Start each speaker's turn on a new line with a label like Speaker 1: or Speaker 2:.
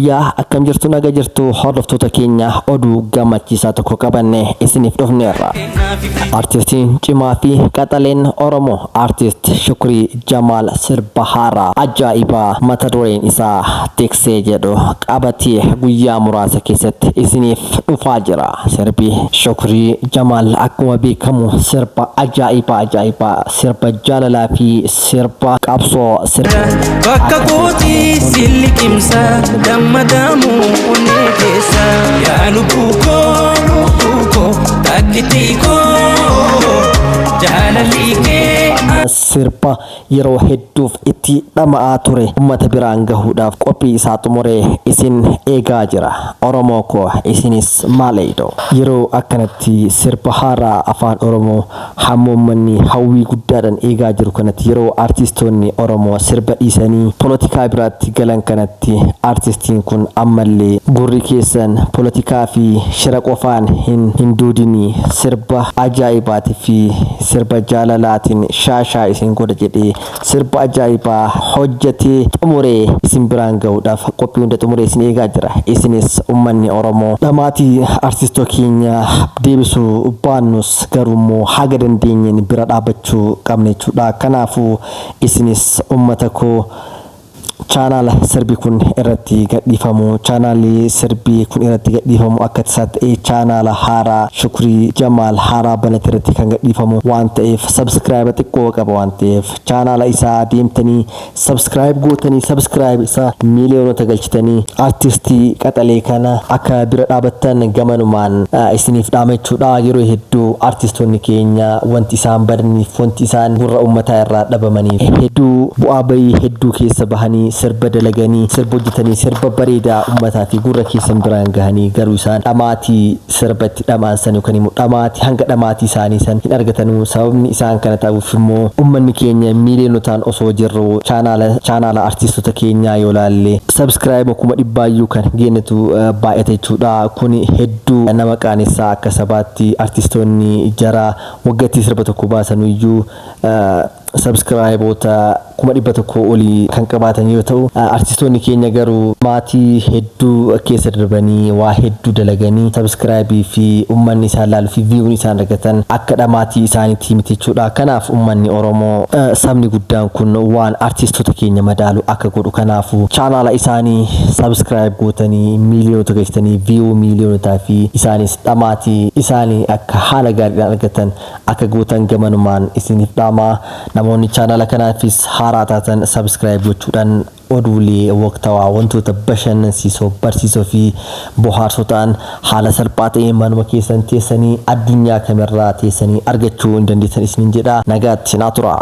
Speaker 1: Fayyaa akkam jirtu naga jirtu hordoftoota keenya oduu gammachiisaa tokko qabanne isiniif dhufneerra. Artistiin cimaa fi qaxaleen Oromoo artist Shukrii Jamaal sirba haaraa ajaa'ibaa mata dureen isaa Tiksee jedhu qabatee guyyaa muraasa keessatti isiniif dhufaa jira. Sirbi Shukrii Jamaal akkuma beekamu sirba ajaa'ibaa sirba jaalalaa fi sirba qabsoo
Speaker 2: bakka kooti silli kimsa dammadamu onnee keessa yaa lubbuukoo takkitiikoo jaalalli kee
Speaker 1: sirba yeroo hedduuf itti dhama'aa ture ummata biraan gahuudhaaf qophii isaa xumuree isin eegaa jira. Oromoo koo isinis maaleedo yeroo akkanatti sirba haaraa afaan Oromoo hammummanni hawwii guddaadhaan eegaa jiru kanatti yeroo artistoonni Oromoo sirba dhiisanii politikaa biraatti galan kanatti artistiin kun ammallee gurri keessan politikaa fi shira qofaan hin duudinii sirba ajaa'ibaatii fi sirba jaalalaatiin shaashaa isin godha jedhee sirba ajaa'ibaa hojjetee xumuree isin biraan gahuudhaaf qophii hunda xumuree isin eegaa jira. Isinis ummanni Oromoo dhamaatii artistoo keenya deebisuu baannus garuu haga dandeenyeen bira dhaabachuu qabna jechuudha. Kanaafuu isinis ummata koo channel sirbi kun irratti gadhiifamu channel sirbi kun irratti gadhiifamu akka ta'e channel haaraa Shukrii Jamaal haaraa banate irratti kan gadhiifamu waan ta'eef subscribe xiqqoo qaba waan ta'eef channel isaa deemtanii subscribe gootanii subscribe isaa miiliyoonota galchitanii artistii qaxalee kana akka bira dhaabattan gamanumaan isiniif dhaamechuudha. Yeroo hedduu artistoonni keenya wanti isaan badaniif wanti isaan gurra ummataa irraa dhabamaniif hedduu bu'aa bayii hedduu keessa bahanii sirba dalaganii sirba hojjetanii sirba bareedaa ummataa fi gurra keessan biraan gahanii garuu isaan dhamaatii sirbatti dhamaansan yookaan immoo dhamaatii hanga dhamaatii isaanii san hin argatanu. Sababni isaan kana ta'uuf immoo ummanni keenya miiliyoonotaan osoo jirru channel artistoota keenyaa yoo laalle subscribe kuma dhibbaayyuu kan geenetu baay'ate jechuudha. Kun hedduu nama qaanessaa akka sabaatti artistoonni jara waggaatti sirba tokko baasan iyyuu subscribeota kuma 100 olii kan qabaatan yoo ta'u artistoonni keenya garuu maatii hedduu keessa darbanii waa hedduu dalaganii subscribe fi ummanni isaan laalu fi view isaan argatan akka dhamaatii isaaniitti miti jechuudha. Kanaaf ummanni Oromoo sabni guddaan kun waan artistoota keenya madaalu akka godhu kanaafu channel isaanii subscribe gootanii miiliyoonota galchitanii view miiliyoonotaa fi isaanis dhamaatii isaanii akka haala gaariidhaan argatan akka gootan gamanumaan isiniif dhaamaa. Namoonni channel kanaafis haaraa taatan subscribe gochuudhaan oduulee waqtawaa wantoota bashannansiisoo barsiisoo fi bohaarsoo ta'an haala salphaa ta'een manuma keessan teessanii addunyaa kamirraa teessanii argachuu hin dandeessan isiniin jedha. Nagaatti naa tura.